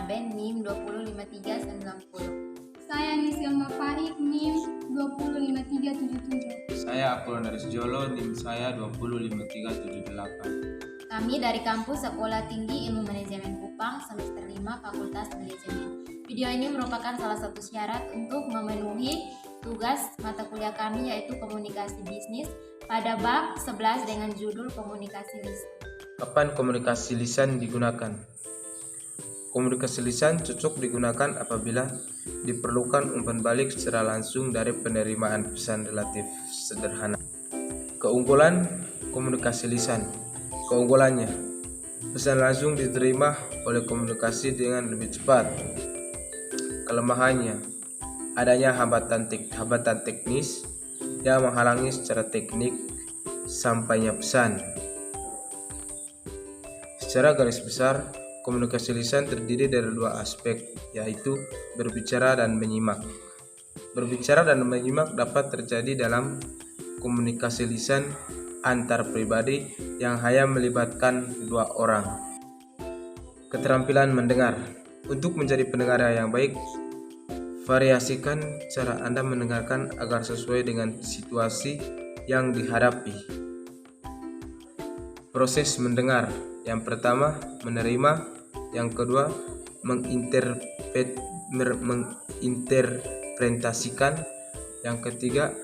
Saben NIM 205390. Saya Nisilma Farid NIM 205377. Saya Apollonarius Jolo, NIM saya 205378. Kami dari kampus Sekolah Tinggi Ilmu Manajemen Kupang, semester 5 Fakultas Manajemen. Video ini merupakan salah satu syarat untuk memenuhi tugas mata kuliah kami, yaitu komunikasi bisnis pada bab 11 dengan judul komunikasi lisan. Kapan komunikasi lisan digunakan? Komunikasi lisan cocok digunakan apabila diperlukan umpan balik secara langsung dari penerimaan pesan relatif sederhana. Keunggulan komunikasi lisan. Keunggulannya, pesan langsung diterima oleh komunikasi dengan lebih cepat. Kelemahannya, adanya hambatan teknis yang menghalangi secara teknik sampainya pesan. Secara garis besar, komunikasi lisan terdiri dari dua aspek, yaitu berbicara dan menyimak. Berbicara dan menyimak dapat terjadi dalam komunikasi lisan antar pribadi yang hanya melibatkan dua orang. Keterampilan mendengar. Untuk menjadi pendengar yang baik, variasikan cara Anda mendengarkan agar sesuai dengan situasi yang dihadapi. Proses mendengar. Yang pertama, menerima. Yang kedua, menginterpretasikan. Yang ketiga,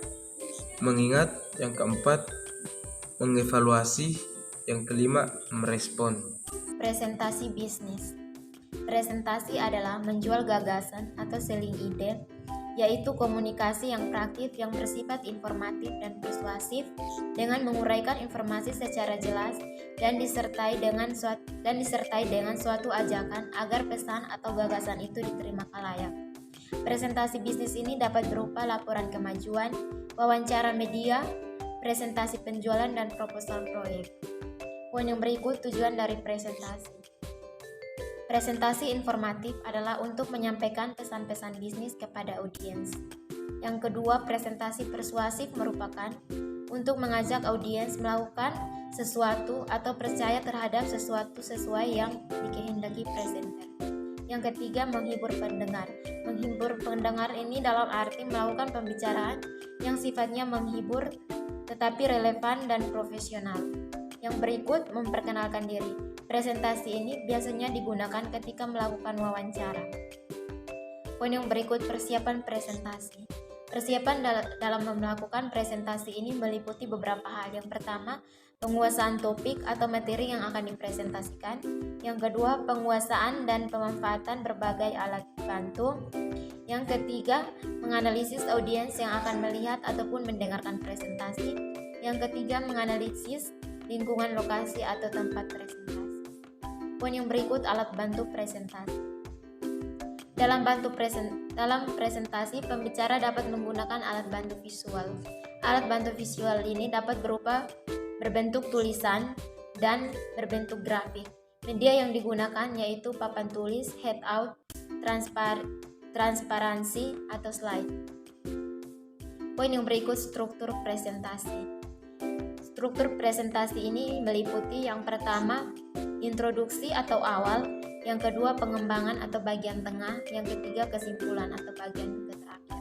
mengingat. Yang keempat, mengevaluasi. Yang kelima, merespon. Presentasi bisnis. Presentasi adalah menjual gagasan atau selling ide, yaitu komunikasi yang praktis yang bersifat informatif dan persuasif dengan menguraikan informasi secara jelas dan disertai dengan suatu ajakan agar pesan atau gagasan itu diterima khalayak. Presentasi bisnis ini dapat berupa laporan kemajuan, wawancara media, presentasi penjualan, dan proposal proyek. Poin yang berikut tujuan dari presentasi. Presentasi informatif adalah untuk menyampaikan pesan-pesan bisnis kepada audiens. Yang kedua, presentasi persuasif merupakan untuk mengajak audiens melakukan sesuatu atau percaya terhadap sesuatu sesuai yang dikehendaki presenter. Yang ketiga, menghibur pendengar. Menghibur pendengar ini dalam arti melakukan pembicaraan yang sifatnya menghibur tetapi relevan dan profesional. Yang berikut, memperkenalkan diri. Presentasi ini biasanya digunakan ketika melakukan wawancara. Poin yang berikut, persiapan presentasi. Persiapan dalam melakukan presentasi ini meliputi beberapa hal. Yang pertama, penguasaan topik atau materi yang akan dipresentasikan. Yang kedua, penguasaan dan pemanfaatan berbagai alat bantu. Yang ketiga, menganalisis audiens yang akan melihat ataupun mendengarkan presentasi. Yang ketiga, menganalisis lingkungan lokasi atau tempat presentasi. Poin yang berikut, alat bantu presentasi. Dalam presentasi, pembicara dapat menggunakan alat bantu visual. Alat bantu visual ini dapat berbentuk tulisan dan berbentuk grafik. Media yang digunakan yaitu papan tulis, handout, transparansi, atau slide. Poin yang berikut, struktur presentasi. Struktur presentasi ini meliputi yang pertama, introduksi atau awal, yang kedua, pengembangan atau bagian tengah, yang ketiga, kesimpulan atau bagian terakhir.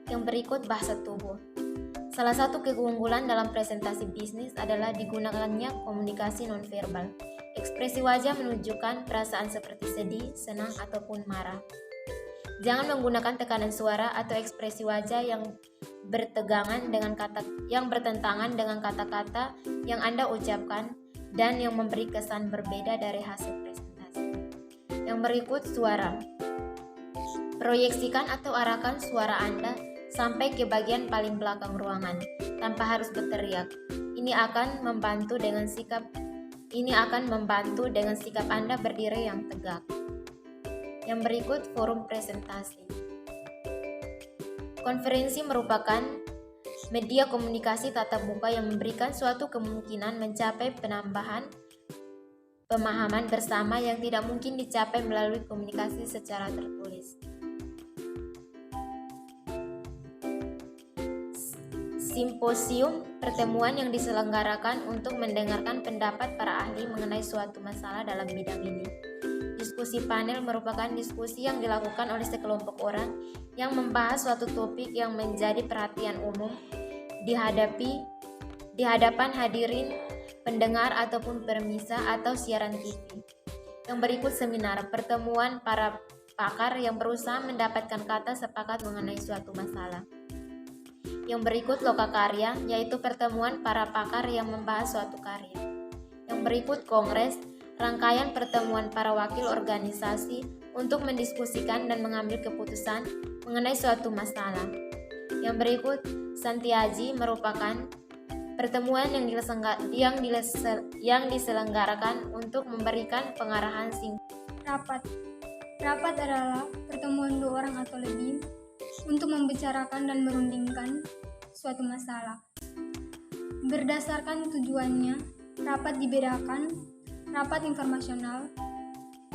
Yang berikut, bahasa tubuh. Salah satu keunggulan dalam presentasi bisnis adalah digunakannya komunikasi nonverbal. Ekspresi wajah menunjukkan perasaan seperti sedih, senang, ataupun marah. Jangan menggunakan tekanan suara atau ekspresi wajah yang bertentangan dengan kata-kata yang Anda ucapkan dan yang memberi kesan berbeda dari hasil presentasi. Yang berikut, suara. Proyeksikan atau arahkan suara Anda sampai ke bagian paling belakang ruangan tanpa harus berteriak. Ini akan membantu dengan sikap Anda berdiri yang tegak. Yang berikut, forum presentasi. Konferensi merupakan media komunikasi tatap muka yang memberikan suatu kemungkinan mencapai penambahan pemahaman bersama yang tidak mungkin dicapai melalui komunikasi secara tertulis. Simposium, pertemuan yang diselenggarakan untuk mendengarkan pendapat para ahli mengenai suatu masalah dalam bidang ini. Diskusi panel merupakan diskusi yang dilakukan oleh sekelompok orang yang membahas suatu topik yang menjadi perhatian umum di hadapan hadirin, pendengar ataupun permisa atau siaran TV. Yang berikut seminar, pertemuan para pakar yang berusaha mendapatkan kata sepakat mengenai suatu masalah. Yang berikut lokakarya, yaitu pertemuan para pakar yang membahas suatu karya. Yang berikut kongres, rangkaian pertemuan para wakil organisasi untuk mendiskusikan dan mengambil keputusan mengenai suatu masalah. Yang berikut Santiaji merupakan pertemuan yang diselenggarakan untuk memberikan pengarahan singkat. Rapat adalah pertemuan dua orang atau lebih untuk membicarakan dan merundingkan suatu masalah. Berdasarkan tujuannya, rapat dibedakan rapat informasional,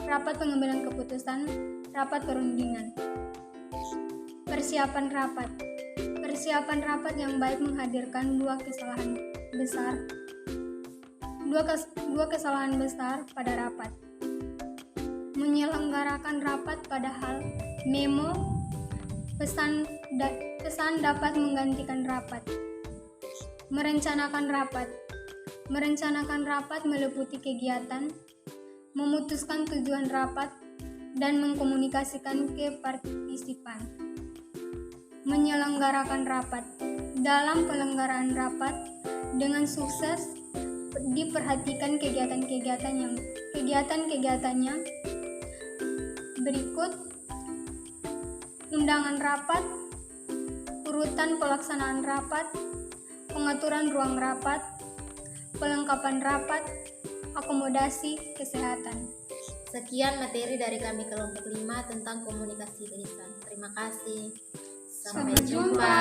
rapat pengambilan keputusan, rapat perundingan. Persiapan rapat yang baik menghadirkan dua kesalahan besar pada rapat. Menyelenggarakan rapat padahal memo pesan dapat menggantikan rapat. Merencanakan rapat meliputi kegiatan, memutuskan tujuan rapat, dan mengkomunikasikan ke partisipan. Menyelenggarakan rapat. Dalam penyelenggaraan rapat dengan sukses diperhatikan kegiatan-kegiatannya berikut: undangan rapat, urutan pelaksanaan rapat, pengaturan ruang rapat, pelengkapan rapat, akomodasi kesehatan. Sekian materi dari kami kelompok 5 tentang komunikasi lisan. Terima kasih. Sampai jumpa.